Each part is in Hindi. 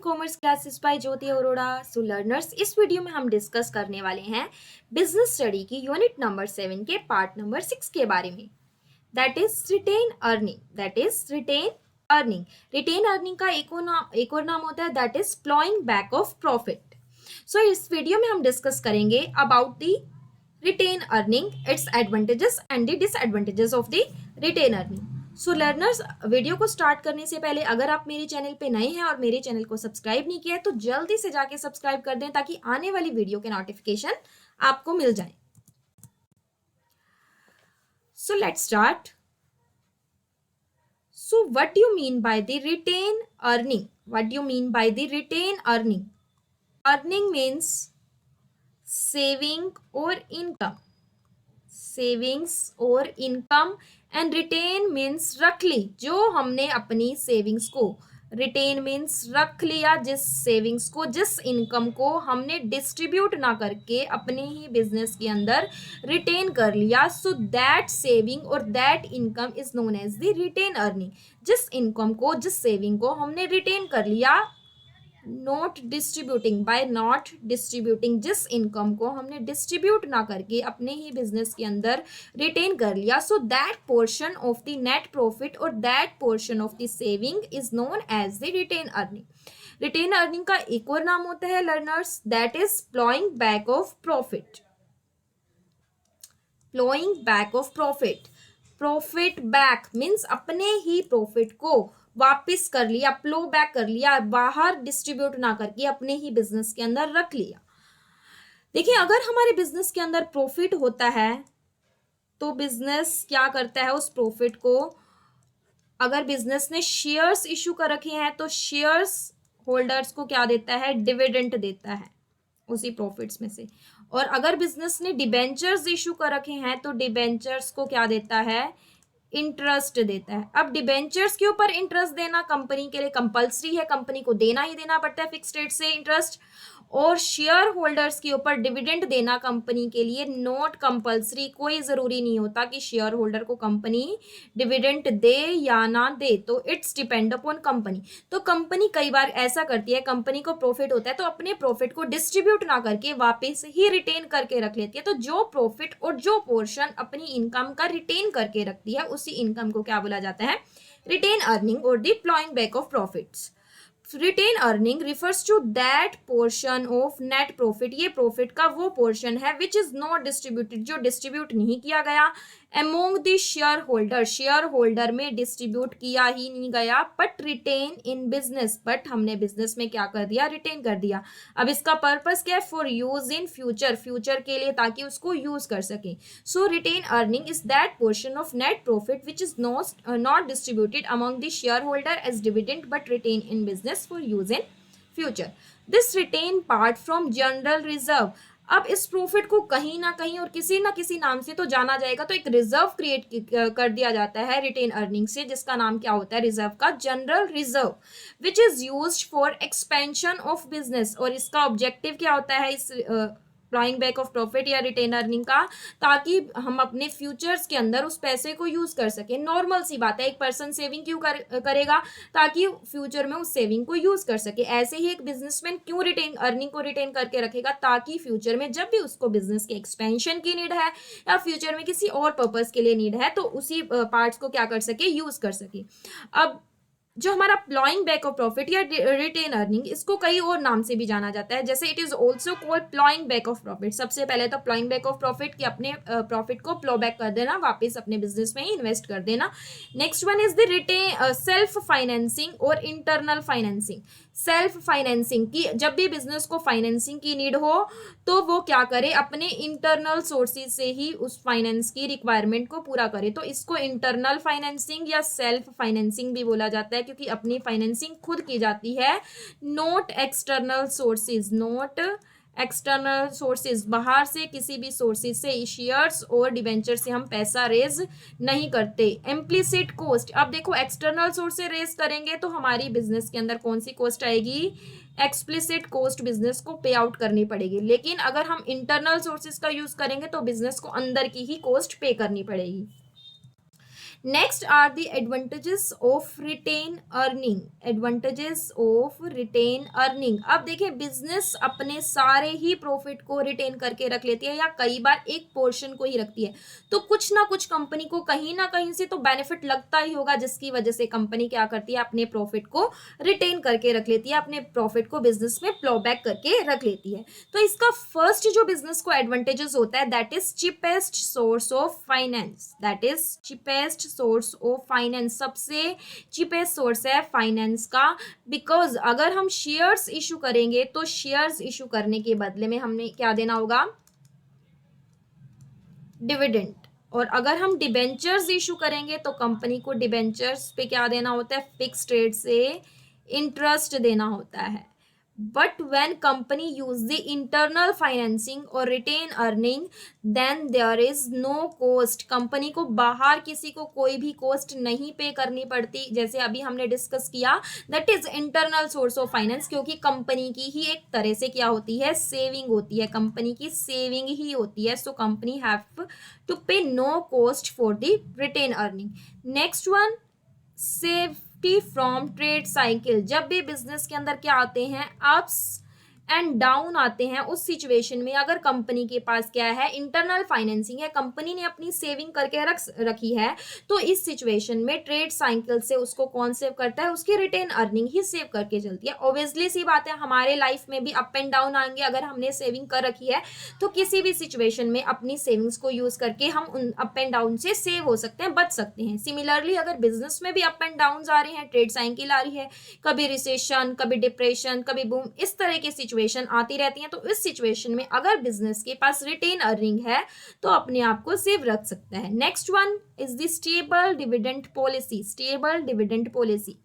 Commerce classes by Jyoti Arora. So learners, इस वीडियो में हम डिस्कस करने वाले हैं बिजनेस स्टडी की यूनिट नंबर 7 के पार्ट नंबर 6 के बारे में। That is retain earning. Retain earning का एक और नाम होता है that is ploughing back of profit. So इस वीडियो में हम डिस्कस करेंगे about the retain earning, its advantages and the disadvantages of the retain earning. So learners, video को स्टार्ट करने से पहले अगर आप मेरे चैनल पे नए हैं और मेरे चैनल को सब्सक्राइब नहीं किया है तो जल्दी से जाके सब्सक्राइब कर दें ताकि आने वाली वीडियो के नोटिफिकेशन आपको मिल जाए। So let's start. So what do you mean by the retain earning? What do you mean by the retain earning? Earning means saving और इनकम, सेविंग्स और इनकम, एंड रिटेन मीन्स रख ली, जो हमने अपनी सेविंग्स को, रिटेन मीन्स रख लिया, जिस सेविंग्स को, जिस इनकम को हमने डिस्ट्रीब्यूट ना करके अपने ही बिजनेस के अंदर रिटेन कर लिया। सो दैट सेविंग और that income is known as the retain earning. जिस इनकम को, जिस सेविंग को हमने रिटेन कर लिया, नॉट डिस्ट्रीब्यूटिंग, जिस इनकम को हमने डिस्ट्रीब्यूट ना करके अपने ही बिजनेस के अंदर रिटेन कर लिया। So that portion of the net profit और that portion of the saving is known as the retain earning. Retain earning का एक और नाम होता है learners, that is ploughing back of profit. Ploughing back of profit, profit back means अपने ही प्रॉफिट को वापस कर लिया, प्लो बैक कर लिया, बाहर डिस्ट्रीब्यूट ना करके अपने ही बिजनेस के अंदर रख लिया। देखिए, अगर हमारे बिजनेस के अंदर प्रॉफिट होता है तो बिजनेस क्या करता है, उस प्रॉफिट को, अगर बिजनेस ने शेयर्स इशू कर रखे हैं तो शेयर्स होल्डर्स को क्या देता है, डिविडेंड देता है उसी प्रॉफिट्स में से। और अगर बिजनेस ने डिबेंचर्स इशू कर रखे हैं तो डिबेंचर्स को क्या देता है, इंटरेस्ट देता है। अब डिबेंचर्स के ऊपर इंटरेस्ट देना कंपनी के लिए कंपलसरी है, कंपनी को देना ही देना पड़ता है फिक्स्ड रेट से इंटरेस्ट। और शेयर होल्डर्स के ऊपर डिविडेंड देना कंपनी के लिए नॉट कंपलसरी, कोई जरूरी नहीं होता कि शेयर होल्डर को कंपनी डिविडेंड दे या ना दे, तो इट्स डिपेंड अपॉन कंपनी। तो कंपनी कई बार ऐसा करती है, कंपनी को प्रॉफिट होता है तो अपने प्रॉफिट को डिस्ट्रीब्यूट ना करके वापस ही रिटेन करके रख लेती है। तो जो प्रॉफिट और जो पोर्शन अपनी इनकम का रिटेन करके रखती है उसी इनकम को क्या बोला जाता है, रिटेन अर्निंग और the ploughing back of profits. Retained earning refers to that portion of net profit, ये प्रॉफिट का वो पोर्शन है विच इज नॉट डिस्ट्रीब्यूटेड, जो डिस्ट्रीब्यूट नहीं किया गया among the share holder, shareholder में डिस्ट्रीब्यूट किया ही नहीं गया, but retain in business, but हमने बिजनेस में क्या कर दिया, रिटेन कर दिया। अब इसका पर्पस क्या है, for use in future, future के लिए, ताकि उसको यूज कर सके। So retain earning is that portion of net profit which is not distributed among the share holder as dividend but retain in business for use in future. This retain part from general reserve. अब इस प्रॉफिट को कहीं ना कहीं और किसी ना किसी नाम से तो जाना जाएगा, तो एक रिजर्व क्रिएट कर दिया जाता है रिटेन अर्निंग से, जिसका नाम क्या होता है, रिजर्व का, general reserve, which is used for expansion of business. और इसका ऑब्जेक्टिव क्या होता है इस प्लॉइंग बैक ऑफ प्रॉफिट या रिटेन अर्निंग का, ताकि हम अपने फ्यूचर्स के अंदर उस पैसे को यूज कर सके। नॉर्मल सी बात है, एक पर्सन सेविंग क्यों करेगा, ताकि फ्यूचर में उस सेविंग को यूज कर सके। ऐसे ही एक बिजनेसमैन क्यों रिटेन अर्निंग को रिटेन करके रखेगा, ताकि फ्यूचर में जब भी उसको बिजनेस के एक्सपेंशन की नीड है या फ्यूचर में किसी और पर्पज के लिए नीड है तो उसी पार्ट्स को क्या कर सके, यूज कर सके। अब जो हमारा प्लॉइंग बैक ऑफ प्रॉफिट या रिटेन अर्निंग, इसको कई और नाम से भी जाना जाता है, जैसे it is also called ploughing back of profit. सबसे पहले तो प्लॉइंग बैक ऑफ प्रॉफिट कि अपने प्रॉफिट को प्लो बैक कर देना, वापस अपने बिजनेस में ही इन्वेस्ट कर देना। Next one is the retained self financing और इंटरनल फाइनेंसिंग। सेल्फ फाइनेंसिंग की, जब भी बिजनेस को फाइनेंसिंग की नीड हो तो वो क्या करे, अपने इंटरनल सोर्सेज से ही उस फाइनेंस की रिक्वायरमेंट को पूरा करे। तो इसको इंटरनल फाइनेंसिंग या सेल्फ फाइनेंसिंग भी बोला जाता है, क्योंकि अपनी फाइनेंसिंग खुद की जाती है, not external sources, not external sources, बाहर से किसी भी सोर्सेज से, शेयर्स और डिबेंचर से हम पैसा रेज नहीं करते। इम्प्लिसिट कॉस्ट, अब देखो एक्सटर्नल सोर्स से रेज करेंगे तो हमारी बिजनेस के अंदर कौन सी कॉस्ट आएगी, एक्सप्लिसिट कॉस्ट बिजनेस को पे आउट करनी पड़ेगी। लेकिन अगर हम इंटरनल सोर्सेज का यूज करेंगे तो बिजनेस को अंदर की ही कॉस्ट पे करनी पड़ेगी। Next are the advantages of retain earning, advantages of retain earning. अब देखिए बिजनेस अपने सारे ही प्रॉफिट को रिटेन करके रख लेती है या कई बार एक पोर्शन को ही रखती है, तो कुछ ना कुछ कंपनी को कहीं ना कहीं से तो बेनिफिट लगता ही होगा, जिसकी वजह से कंपनी क्या करती है, अपने प्रॉफिट को रिटेन करके रख लेती है, अपने प्रॉफिट को बिजनेस में प्लो बैक करके रख लेती है। तो इसका फर्स्ट जो बिजनेस को एडवांटेजेस होता है that is cheapest source of finance, that is cheapest source of finance, सबसे चीपेस्ट सोर्स है फाइनेंस का। बिकॉज अगर हम शेयर्स इशू करेंगे तो शेयर्स इशू करने के बदले में हमने क्या देना होगा, डिविडेंड। और अगर हम डिबेंचर्स इशू करेंगे तो कंपनी को डिबेंचर्स पे क्या देना होता है, फिक्स्ड रेट से इंटरेस्ट देना होता है। But when company use the internal financing और retain earning then there is no cost, company को बाहर किसी को कोई भी कॉस्ट नहीं पे करनी पड़ती, जैसे अभी हमने डिस्कस किया that is internal source of finance, क्योंकि कंपनी की ही एक तरह से क्या होती है, सेविंग होती है, कंपनी की सेविंग ही होती है। So company have to pay no cost for the retain earning. Next one, safety from trade cycle. जब भी बिजनेस के अंदर क्या आते हैं, अप्स एंड डाउन आते हैं, उस सिचुएशन में अगर कंपनी के पास क्या है, इंटरनल फाइनेंसिंग है, कंपनी ने अपनी सेविंग करके रखी है, तो इस सिचुएशन में ट्रेड साइकिल से उसको कौन सेव करता है, उसकी रिटेन अर्निंग ही सेव करके चलती है। ऑब्वियसली सी बात है, हमारे लाइफ में भी अप एंड डाउन आएंगे, अगर हमने सेविंग कर रखी है तो किसी भी सिचुएशन में अपनी सेविंग्स को यूज करके हम उन अप एंड डाउन से सेव हो सकते हैं, बच सकते हैं। सिमिलरली अगर बिजनेस में भी अप एंड डाउन आ रहे हैं, ट्रेड साइकिल आ रही है, कभी रिसेशन, कभी डिप्रेशन, कभी बूम, इस तरह की सिचुएशन आती रहती हैं, तो इस सिचुएशन में अगर बिजनेस के पास रिटेन अर्निंग है तो अपने आप को सेव रख सकता है। Next one is the stable dividend policy, stable dividend policy.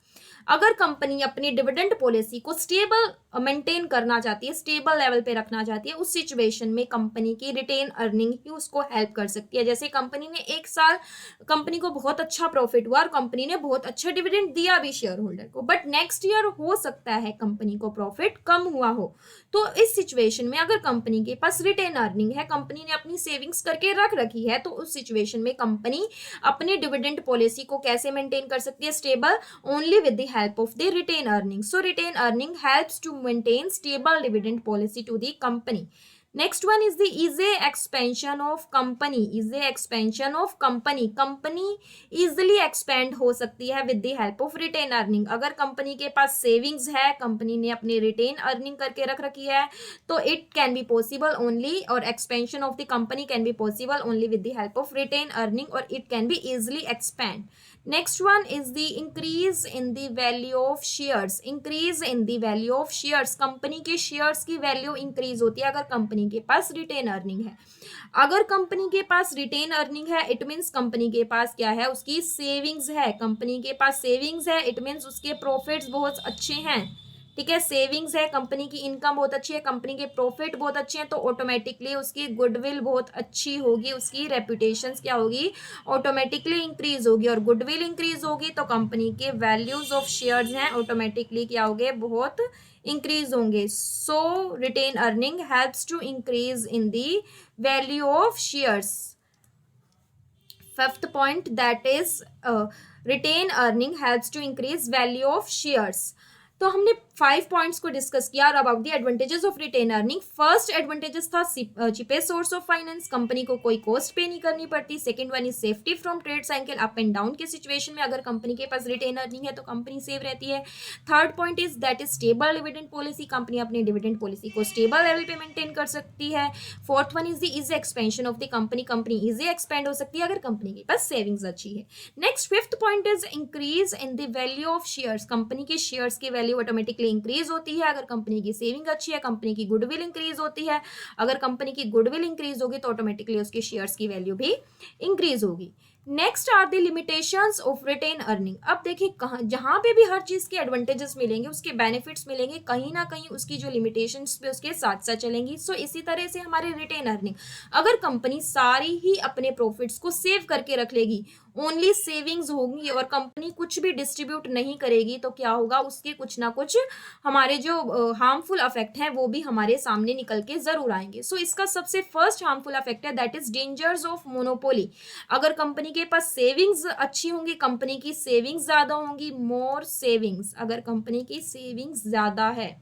अगर कंपनी अपनी डिविडेंड पॉलिसी को स्टेबल मेंटेन करना चाहती है, स्टेबल लेवल पे रखना चाहती है, उस सिचुएशन में कंपनी की रिटेन अर्निंग ही उसको हेल्प कर सकती है। जैसे कंपनी ने एक साल, कंपनी को बहुत अच्छा प्रॉफिट हुआ और कंपनी ने बहुत अच्छा डिविडेंड दिया भी शेयर होल्डर को, बट नेक्स्ट ईयर हो सकता है कंपनी को प्रॉफिट कम हुआ हो, तो इस सिचुएशन में अगर कंपनी के पास रिटेन अर्निंग है, कंपनी ने अपनी सेविंग्स करके रख रखी है, तो उस सिचुएशन में कंपनी अपनी डिविडेंड पॉलिसी को कैसे मेंटेन कर सकती है, stable, only with the help of the retain earning. So retain earning helps to maintain stable dividend policy to the company. Next one is the easy expansion of company, easy expansion of company, company easily expand हो सकती है with the help of retain earning। अगर कंपनी के पास सेविंग्स है, कंपनी ने अपनी रिटेन अर्निंग करके रख रखी है, तो it can be possible only, और expansion of the company can be possible only with the help of retain earning, और it can be easily expand. Next one is the increase in the value of shares, increase in the value of shares, company के शेयर्स की वैल्यू इंक्रीज होती है अगर कंपनी के पास रिटेन अर्निंग है। अगर कंपनी के पास रिटेन अर्निंग है इट मीन्स कंपनी के पास क्या है, उसकी सेविंग्स है, कंपनी के पास सेविंग्स है इट मीन्स उसके प्रॉफिट्स बहुत अच्छे हैं, ठीक है, सेविंग्स है, कंपनी की इनकम बहुत अच्छी है, कंपनी के प्रॉफिट बहुत अच्छे हैं, तो ऑटोमेटिकली उसकी गुडविल बहुत अच्छी होगी, उसकी रेपुटेशन क्या होगी, ऑटोमेटिकली इंक्रीज होगी, और गुडविल इंक्रीज होगी तो कंपनी के वैल्यूज ऑफ शेयर्स हैं ऑटोमेटिकली क्या होंगे, बहुत इंक्रीज होंगे। So retain earning helps to increase in the value of shares. Fifth point that is retain earning helps to increase value of shares. तो हमने 5 पॉइंट्स को डिस्कस किया और about the advantages of retain earning. First advantages था cheapest source of finance, company को कोई कॉस्ट पे नहीं करनी पड़ती। Second one is safety from trade cycle, up and down के सिचुएशन में अगर कंपनी के पास रिटेन अर्निंग है तो कंपनी सेव रहती है। Third point is that is stable dividend policy, company अपनी डिविडेंड पॉलिसी को स्टेबल लेवल पे मेंटेन कर सकती है। Fourth one is the easy expansion of the company, company easy expand हो सकती है अगर कंपनी के पास सेविंग्स अच्छी है। Next fifth point is increase in the value of shares, company के शेयर्स की वैल्यू ऑटोमेटिकली इंक्रीज होती है अगर कंपनी की सेविंग अच्छी है, कंपनी की गुडविल इंक्रीज होती है, अगर कंपनी की गुडविल इंक्रीज होगी तो ऑटोमेटिकली उसके शेयर्स की वैल्यू भी इंक्रीज होगी। Next are the limitations of retain earning. अब देखिए कहाँ, जहां पे भी हर चीज के एडवांटेजेस मिलेंगे, उसके बेनिफिट्स मिलेंगे, कहीं ना कहीं उसकी जो लिमिटेशंस पे उसके साथ साथ चलेंगी। सो इसी तरह से हमारे रिटेन अर्निंग, अगर कंपनी सारी ही अपने प्रॉफिट्स को सेव करके रख लेगी ओनली सेविंग्स होंगी और कंपनी कुछ भी डिस्ट्रीब्यूट नहीं करेगी तो क्या होगा, उसके कुछ ना कुछ हमारे जो हार्मफुल अफेक्ट हैं वो भी हमारे सामने निकल के जरूर आएंगे। सो इसका सबसे फर्स्ट हार्मफुल अफेक्ट है that is dangers of monopoly. अगर कंपनी के पास सेविंग्स अच्छी होंगी, कंपनी की सेविंग्स ज्यादा होंगी, मोर सेविंग्स, अगर कंपनी की सेविंग्स ज्यादा है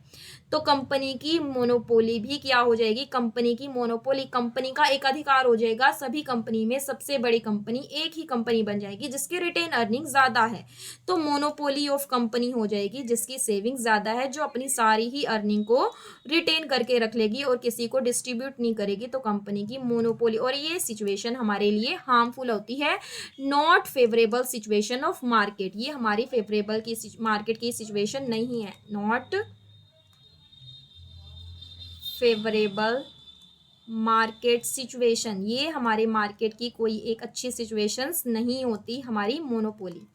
तो कंपनी की मोनोपोली भी क्या हो जाएगी, कंपनी की मोनोपोली, कंपनी का एक अधिकार हो जाएगा, सभी कंपनी में सबसे बड़ी कंपनी एक ही कंपनी बन जाएगी जिसके रिटेन अर्निंग ज्यादा है। तो मोनोपोली ऑफ कंपनी हो जाएगी जिसकी सेविंग ज्यादा है, जो अपनी सारी ही अर्निंग को रिटेन करके रख लेगी और किसी को डिस्ट्रीब्यूट नहीं करेगी, तो कंपनी की मोनोपोली। और ये सिचुएशन हमारे लिए हार्मफुल होती है, not favourable situation of market. ये हमारी फेवरेबल की मार्केट की सिचुएशन नहीं है, नॉट फेवरेबल मार्केट सिचुएशन, ये हमारे मार्केट की कोई एक अच्छी सिचुएशंस नहीं होती हमारी monopoly.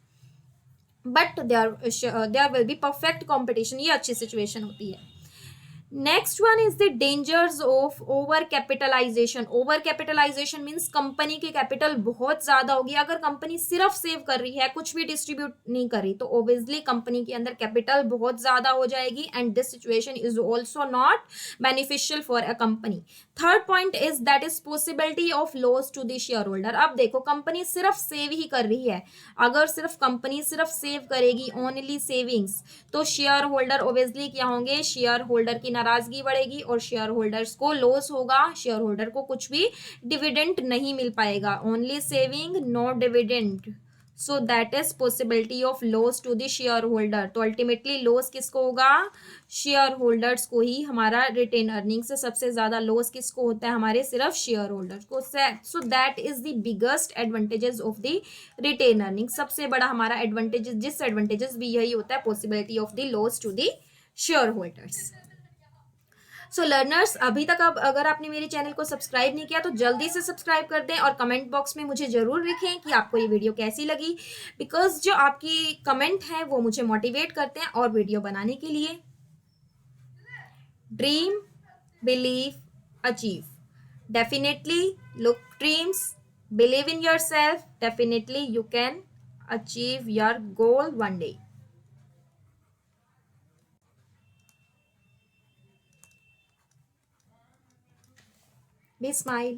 But there will be perfect competition, ये अच्छी सिचुएशन होती है। Next one is the dangers of overcapitalisation. Overcapitalisation means company की कैपिटल बहुत ज्यादा होगी। अगर कंपनी सिर्फ सेव कर रही है, कुछ भी डिस्ट्रीब्यूट नहीं कर रही, तो ऑब्वियसली कंपनी के अंदर कैपिटल बहुत ज्यादा हो जाएगी and this situation is also not beneficial for a company. Third point is that is possibility of loss to the share holder. अब देखो कंपनी सिर्फ सेव ही कर रही है, अगर सिर्फ कंपनी सिर्फ सेव करेगी, ओनली सेविंग्स, तो शेयर होल्डर ऑब्वियसली क्या होंगे, शेयर होल्डर की नाराजगी बढ़ेगी और शेयर होल्डर्स को लॉस होगा, शेयर होल्डर को कुछ भी डिविडेंड नहीं मिल पाएगा, only saving no dividend, so that is possibility of loss to the share holder. तो अल्टीमेटली लॉस किसको होगा, शेयर होल्डर्स को ही। हमारा रिटेन अर्निंग से सबसे ज्यादा लॉस किसको होता है, हमारे सिर्फ शेयर होल्डर्स को। So that is the biggest advantages of the retain earning. सबसे बड़ा हमारा एडवांटेजेस, डिसएडवांटेजेस भी यही होता है, possibility of the loss to the shareholders. So learners, अभी तक अब अगर आपने मेरे चैनल को सब्सक्राइब नहीं किया तो जल्दी से सब्सक्राइब कर दें और कमेंट बॉक्स में मुझे ज़रूर लिखें कि आपको ये वीडियो कैसी लगी, बिकॉज जो आपकी कमेंट है वो मुझे मोटिवेट करते हैं और वीडियो बनाने के लिए। Dream, believe, achieve, definitely look dreams, believe in your self, definitely you can achieve your goal one day. Be smile.